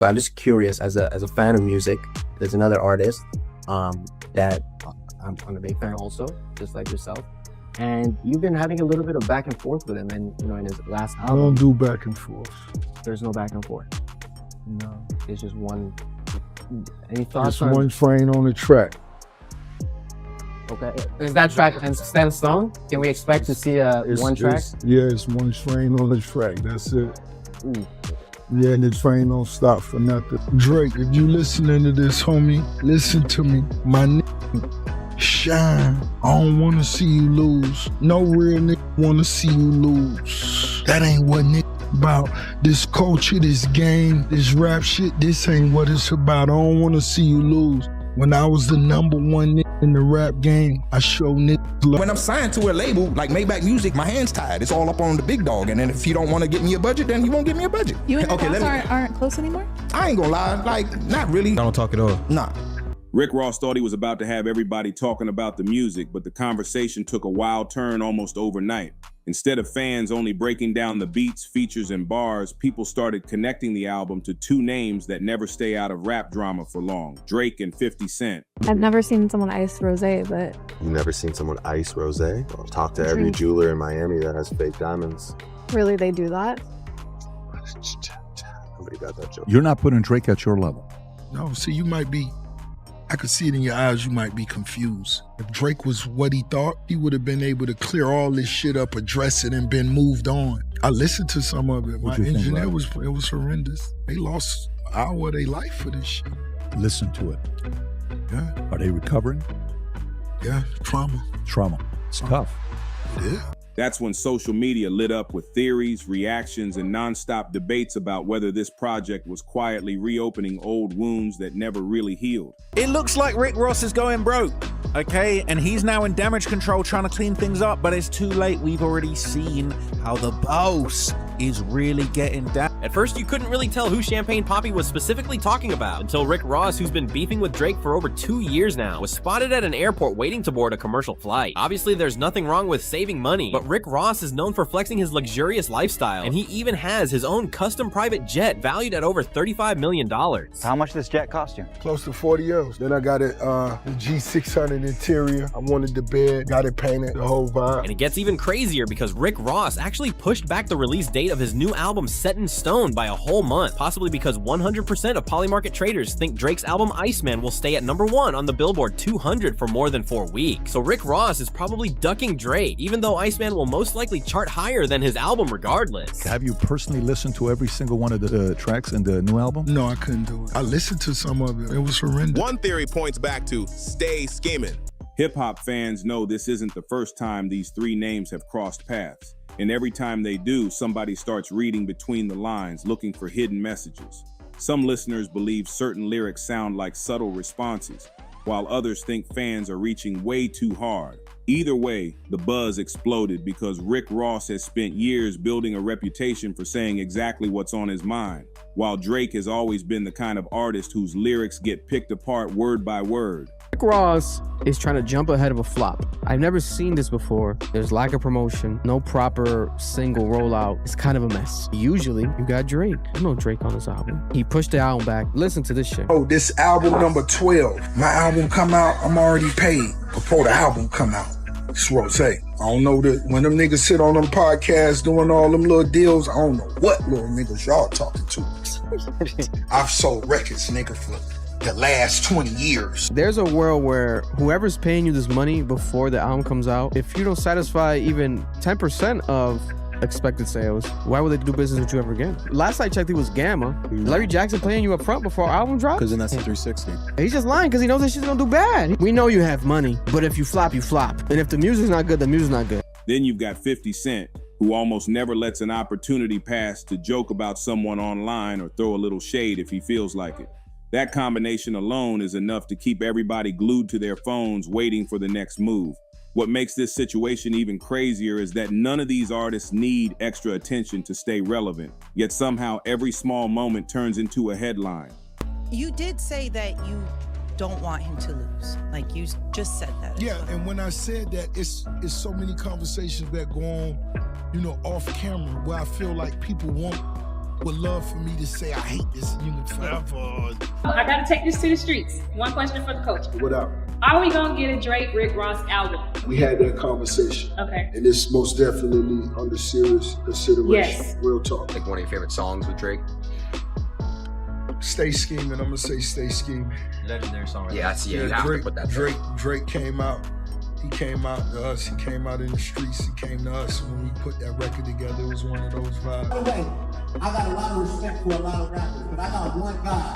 But I'm just curious, as a fan of music, there's another artist that I'm a big fan also, just like yourself. And you've been having a little bit of back and forth with him, and in his last album. I don't do back and forth. There's no back and forth. No. It's just one. Any thoughts? Just one frame on the track. Okay. Is that track and stand stone? Can we expect to see one track? It's one frame on the track. That's it. Ooh. Yeah, and the train don't stop for nothing. Drake, if you listening to this, homie, listen to me. My nigga, shine. I don't wanna see you lose. No real nigga wanna see you lose. That ain't what nigga about. This culture, this game, this rap shit, this ain't what it's about. I don't wanna see you lose. When I was the number one nigga in the rap game, I showed niggas love. When I'm signed to a label like Maybach Music, my hands tied. It's all up on the big dog. And then if he don't want to get me a budget, then he won't give me a budget. You and your boss aren't close anymore? I ain't gonna lie, like, not really. I don't talk at all. Nah. Rick Ross thought he was about to have everybody talking about the music, but the conversation took a wild turn almost overnight. Instead of fans only breaking down the beats, features, and bars, people started connecting the album to two names that never stay out of rap drama for long, Drake and 50 Cent. I've never seen someone ice rosé, but... You never seen someone ice rosé? Well, talk to every jeweler in Miami that has fake diamonds. Really, they do that? Nobody got that joke. You're not putting Drake at your level. No, see, you might be, I could see it in your eyes, you might be confused. If Drake was what he thought, he would have been able to clear all this shit up, address it, and been moved on. I listened to some of it. My engineer it was horrendous. They lost an hour of their life for this shit. Listen to it. Yeah. Are they recovering? Yeah, trauma. It's tough. Yeah. That's when social media lit up with theories, reactions, and nonstop debates about whether this project was quietly reopening old wounds that never really healed. It looks like Rick Ross is going broke, okay? And he's now in damage control trying to clean things up, but it's too late. We've already seen how the boss is really getting down. At first, you couldn't really tell who Champagne Papi was specifically talking about until Rick Ross, who's been beefing with Drake for over 2 years now, was spotted at an airport waiting to board a commercial flight. Obviously, there's nothing wrong with saving money, but Rick Ross is known for flexing his luxurious lifestyle, and he even has his own custom private jet valued at over $35 million. How much does this jet cost you? Close to 40 euros. Then I got it, the G600 interior. I wanted the bed, got it painted, the whole vibe. And it gets even crazier because Rick Ross actually pushed back the release date of his new album Set in Stone by a whole month, possibly because 100% of Polymarket traders think Drake's album Iceman will stay at #1 on the Billboard 200 for more than 4 weeks. So Rick Ross is probably ducking Drake, even though Iceman will most likely chart higher than his album regardless. Have you personally listened to every single one of the tracks in the new album? No, I couldn't do it. I listened to some of it. It was horrendous. One theory points back to stay scheming. Hip-hop fans know this isn't the first time these three names have crossed paths. And every time they do, somebody starts reading between the lines, looking for hidden messages. Some listeners believe certain lyrics sound like subtle responses, while others think fans are reaching way too hard. Either way, the buzz exploded because Rick Ross has spent years building a reputation for saying exactly what's on his mind, while Drake has always been the kind of artist whose lyrics get picked apart word by word. Rick Ross is trying to jump ahead of a flop. I've never seen this before. There's lack of promotion, no proper single rollout. It's kind of a mess. Usually, you got Drake. There's no Drake on this album. He pushed the album back. Listen to this shit. Oh, this album number 12. My album come out, I'm already paid before the album come out. It's rosé. I don't know that when them niggas sit on them podcasts doing all them little deals, I don't know what little niggas y'all talking to. I've sold records, nigga, for the last 20 years. There's a world where whoever's paying you this money before the album comes out, if you don't satisfy even 10% of expected sales, why would they do business with you ever again? Last I checked, it was Gamma. Larry Jackson paying you up front before our album drops? Because then that's a 360. He's just lying because he knows that shit's gonna do bad. We know you have money, but if you flop, you flop. And if the music's not good, the music's not good. Then you've got 50 Cent, who almost never lets an opportunity pass to joke about someone online or throw a little shade if he feels like it. That combination alone is enough to keep everybody glued to their phones waiting for the next move. What makes this situation even crazier is that none of these artists need extra attention to stay relevant, yet somehow every small moment turns into a headline. You did say that you don't want him to lose. Like, you just said that. Yeah, and when I said that, it's so many conversations that go on, off camera, where I feel like people want would love for me to say I hate this unit forever. I gotta take this to the streets. One question for the coach. What up? Are we gonna get a Drake Rick Ross album? We had that conversation. Okay. And it's most definitely under serious consideration. Yes. Real talk. Like one of your favorite songs with Drake? Stay Scheming. I'm gonna say Stay Scheming. Legendary song. Right? Yeah, you have to put that. Drake came out. He came out to us. He came out in the streets. He came to us. When we put that record together, it was one of those vibes. By the way, I got a lot of respect for a lot of rappers, but I got one guy.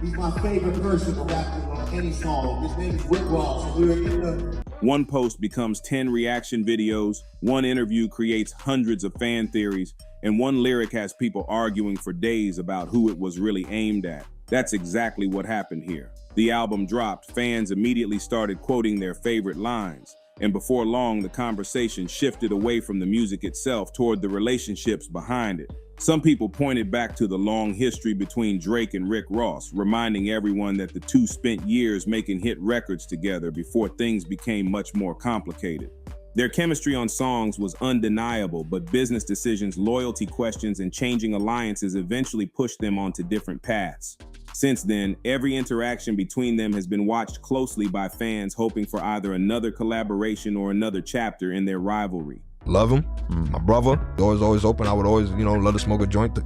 He's my favorite person to rap on any song. His name is Rick Ross. We're in the... One post becomes 10 reaction videos, one interview creates hundreds of fan theories, and one lyric has people arguing for days about who it was really aimed at. That's exactly what happened here. The album dropped, fans immediately started quoting their favorite lines, and before long, the conversation shifted away from the music itself toward the relationships behind it. Some people pointed back to the long history between Drake and Rick Ross, reminding everyone that the two spent years making hit records together before things became much more complicated. Their chemistry on songs was undeniable, but business decisions, loyalty questions, and changing alliances eventually pushed them onto different paths. Since then, every interaction between them has been watched closely by fans hoping for either another collaboration or another chapter in their rivalry. Love him, my brother. Door's always open. I would always, love to smoke a joint,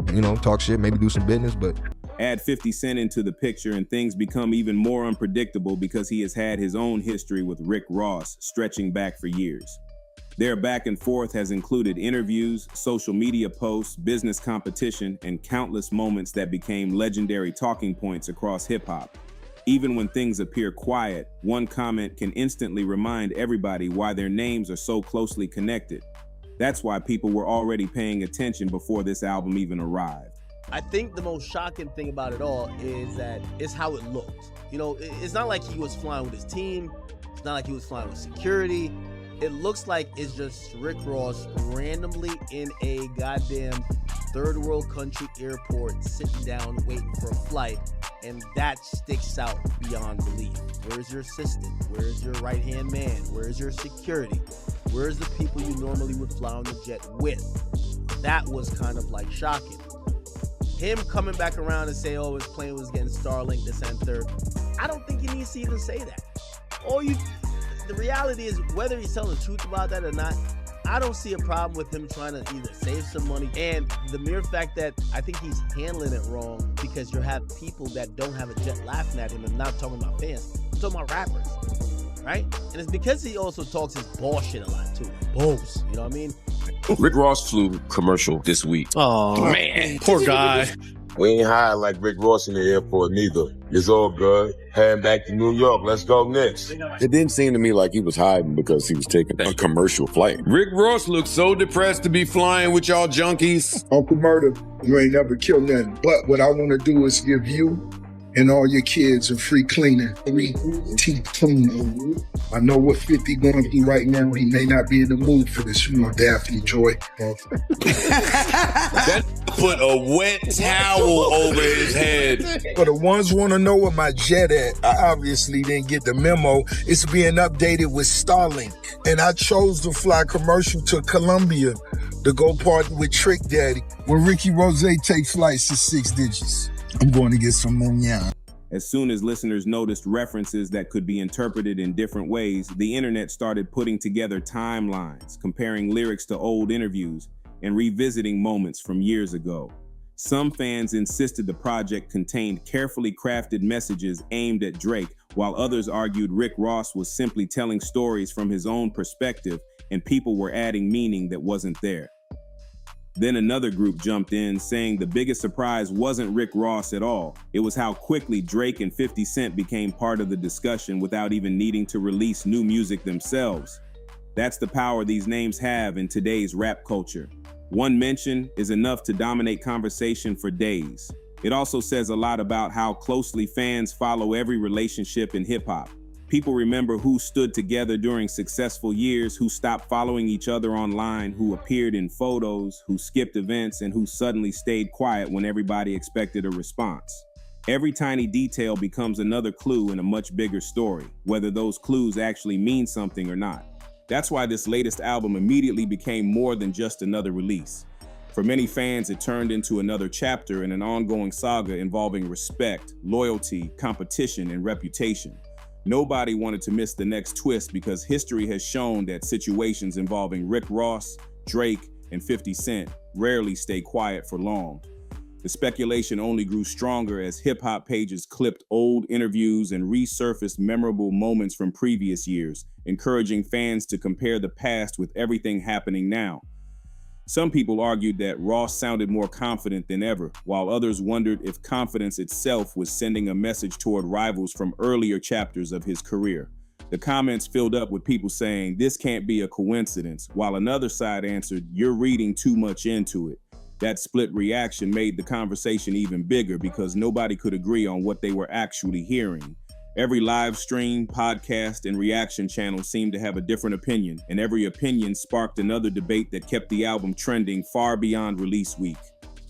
talk shit, maybe do some business, but... Add 50 Cent into the picture and things become even more unpredictable because he has had his own history with Rick Ross stretching back for years. Their back and forth has included interviews, social media posts, business competition, and countless moments that became legendary talking points across hip-hop. Even when things appear quiet, one comment can instantly remind everybody why their names are so closely connected. That's why people were already paying attention before this album even arrived. I think the most shocking thing about it all is that it's how it looked. It's not like he was flying with his team. It's not like he was flying with security. It looks like it's just Rick Ross randomly in a goddamn third world country airport, sitting down, waiting for a flight. And that sticks out beyond belief. Where's your assistant? Where's your right-hand man? Where's your security? Where's the people you normally would fly on the jet with? That was kind of like shocking. Him coming back around and say, oh, his plane was getting Starlink, this and third. I don't think he needs to even say that. The reality is, whether he's telling the truth about that or not, I don't see a problem with him trying to either save some money, and the mere fact that I think he's handling it wrong because you have people that don't have a jet laughing at him and not talking about fans, I'm talking about rappers, right? And it's because he also talks his bullshit a lot too. Boos, you know what I mean? Rick Ross flew commercial this week. Oh, man. Poor guy. We ain't hired like Rick Ross in the airport neither. It's all good. Heading back to New York. Let's go next. It didn't seem to me like he was hiding because he was taking a commercial flight. Rick Ross looks so depressed to be flying with y'all junkies. Uncle Murder, you ain't never killed nothing. But what I want to do is give you and all your kids a free cleaning. Free teeth cleaning. I know what 50 going through right now. He may not be in the mood for this, Daphne Joy. That put a wet towel over his head. For the ones want to know where my jet at, I obviously didn't get the memo. It's being updated with Starlink. And I chose to fly commercial to Colombia to go party with Trick Daddy. When Ricky Rose takes flights to 6 digits. I'm going to get some money. As soon as listeners noticed references that could be interpreted in different ways, the internet started putting together timelines, comparing lyrics to old interviews, and revisiting moments from years ago. Some fans insisted the project contained carefully crafted messages aimed at Drake, while others argued Rick Ross was simply telling stories from his own perspective and people were adding meaning that wasn't there. Then another group jumped in, saying the biggest surprise wasn't Rick Ross at all. It was how quickly Drake and 50 Cent became part of the discussion without even needing to release new music themselves. That's the power these names have in today's rap culture. One mention is enough to dominate conversation for days. It also says a lot about how closely fans follow every relationship in hip-hop. People remember who stood together during successful years, who stopped following each other online, who appeared in photos, who skipped events, and who suddenly stayed quiet when everybody expected a response. Every tiny detail becomes another clue in a much bigger story, whether those clues actually mean something or not. That's why this latest album immediately became more than just another release. For many fans, it turned into another chapter in an ongoing saga involving respect, loyalty, competition, and reputation. Nobody wanted to miss the next twist because history has shown that situations involving Rick Ross, Drake, and 50 Cent rarely stay quiet for long. The speculation only grew stronger as hip-hop pages clipped old interviews and resurfaced memorable moments from previous years, encouraging fans to compare the past with everything happening now. Some people argued that Ross sounded more confident than ever, while others wondered if confidence itself was sending a message toward rivals from earlier chapters of his career. The comments filled up with people saying, "This can't be a coincidence," while another side answered, "You're reading too much into it." That split reaction made the conversation even bigger because nobody could agree on what they were actually hearing. Every live stream, podcast, and reaction channel seemed to have a different opinion, and every opinion sparked another debate that kept the album trending far beyond release week.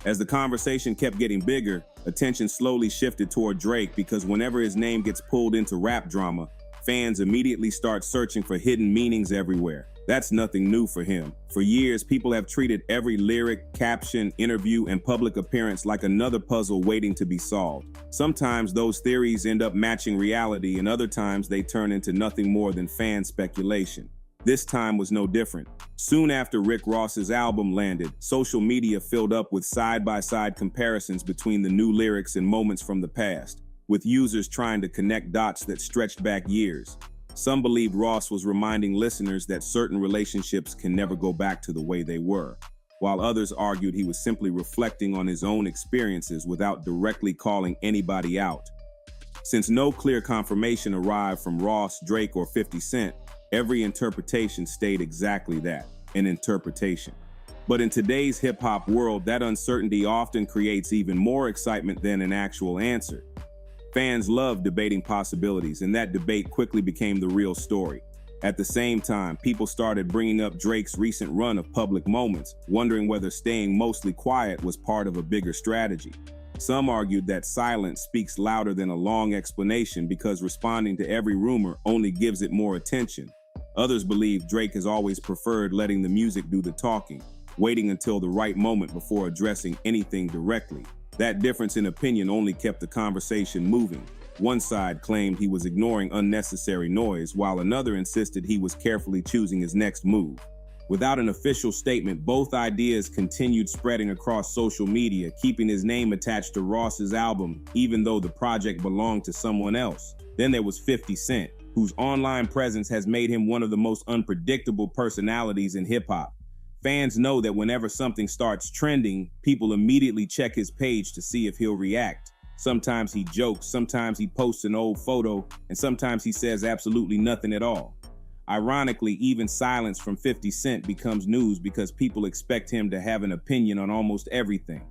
As the conversation kept getting bigger, attention slowly shifted toward Drake because whenever his name gets pulled into rap drama, fans immediately start searching for hidden meanings everywhere. That's nothing new for him. For years, people have treated every lyric, caption, interview, and public appearance like another puzzle waiting to be solved. Sometimes those theories end up matching reality, and other times they turn into nothing more than fan speculation. This time was no different. Soon after Rick Ross's album landed, social media filled up with side-by-side comparisons between the new lyrics and moments from the past, with users trying to connect dots that stretched back years. Some believed Ross was reminding listeners that certain relationships can never go back to the way they were, while others argued he was simply reflecting on his own experiences without directly calling anybody out. Since no clear confirmation arrived from Ross, Drake, or 50 Cent, every interpretation stayed exactly that, an interpretation. But in today's hip-hop world, that uncertainty often creates even more excitement than an actual answer. Fans love debating possibilities, and that debate quickly became the real story. At the same time, people started bringing up Drake's recent run of public moments, wondering whether staying mostly quiet was part of a bigger strategy. Some argued that silence speaks louder than a long explanation because responding to every rumor only gives it more attention. Others believe Drake has always preferred letting the music do the talking, waiting until the right moment before addressing anything directly. That difference in opinion only kept the conversation moving. One side claimed he was ignoring unnecessary noise, while another insisted he was carefully choosing his next move. Without an official statement, both ideas continued spreading across social media, keeping his name attached to Ross's album, even though the project belonged to someone else. Then there was 50 Cent, whose online presence has made him one of the most unpredictable personalities in hip-hop. Fans know that whenever something starts trending, people immediately check his page to see if he'll react. Sometimes he jokes, sometimes he posts an old photo, and sometimes he says absolutely nothing at all. Ironically, even silence from 50 Cent becomes news because people expect him to have an opinion on almost everything.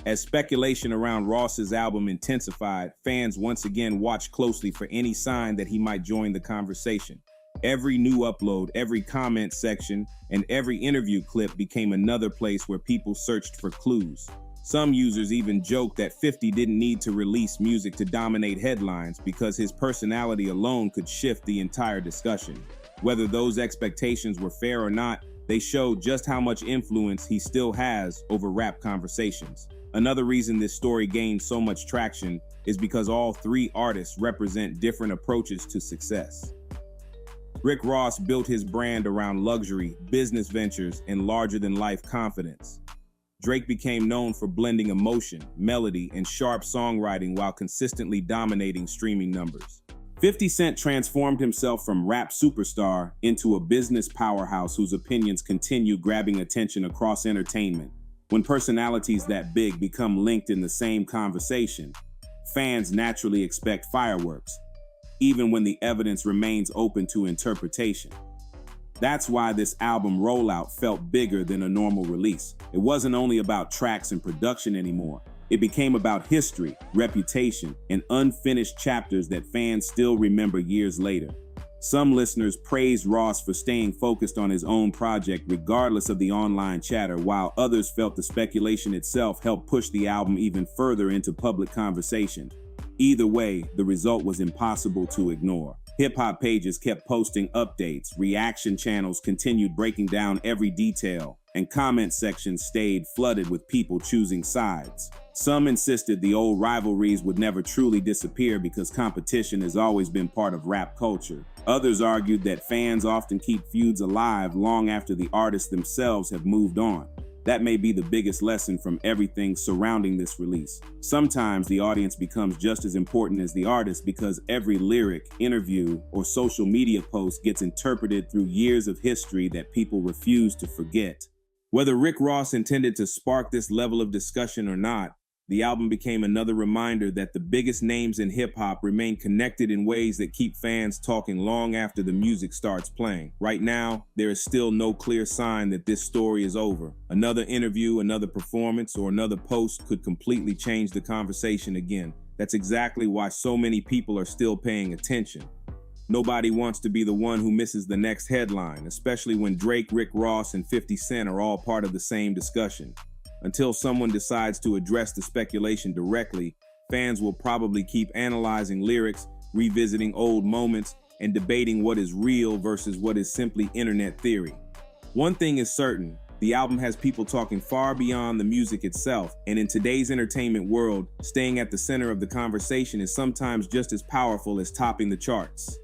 As speculation around Ross's album intensified, fans once again watched closely for any sign that he might join the conversation. Every new upload, every comment section, and every interview clip became another place where people searched for clues. Some users even joked that 50 didn't need to release music to dominate headlines because his personality alone could shift the entire discussion. Whether those expectations were fair or not, they showed just how much influence he still has over rap conversations. Another reason this story gained so much traction is because all three artists represent different approaches to success. Rick Ross built his brand around luxury, business ventures, and larger-than-life confidence. Drake became known for blending emotion, melody, and sharp songwriting while consistently dominating streaming numbers. 50 Cent transformed himself from rap superstar into a business powerhouse whose opinions continue grabbing attention across entertainment. When personalities that big become linked in the same conversation, fans naturally expect fireworks, even when the evidence remains open to interpretation. That's why this album rollout felt bigger than a normal release. It wasn't only about tracks and production anymore. It became about history, reputation, and unfinished chapters that fans still remember years later. Some listeners praised Ross for staying focused on his own project regardless of the online chatter, while others felt the speculation itself helped push the album even further into public conversation. Either way, the result was impossible to ignore. Hip-hop pages kept posting updates, reaction channels continued breaking down every detail, and comment sections stayed flooded with people choosing sides. Some insisted the old rivalries would never truly disappear because competition has always been part of rap culture. Others argued that fans often keep feuds alive long after the artists themselves have moved on. That may be the biggest lesson from everything surrounding this release. Sometimes the audience becomes just as important as the artist because every lyric, interview, or social media post gets interpreted through years of history that people refuse to forget. Whether Rick Ross intended to spark this level of discussion or not, the album became another reminder that the biggest names in hip-hop remain connected in ways that keep fans talking long after the music starts playing. Right now, there is still no clear sign that this story is over. Another interview, another performance, or another post could completely change the conversation again. That's exactly why so many people are still paying attention. Nobody wants to be the one who misses the next headline, especially when Drake, Rick Ross, and 50 Cent are all part of the same discussion. Until someone decides to address the speculation directly, fans will probably keep analyzing lyrics, revisiting old moments, and debating what is real versus what is simply internet theory. One thing is certain, the album has people talking far beyond the music itself, and in today's entertainment world, staying at the center of the conversation is sometimes just as powerful as topping the charts.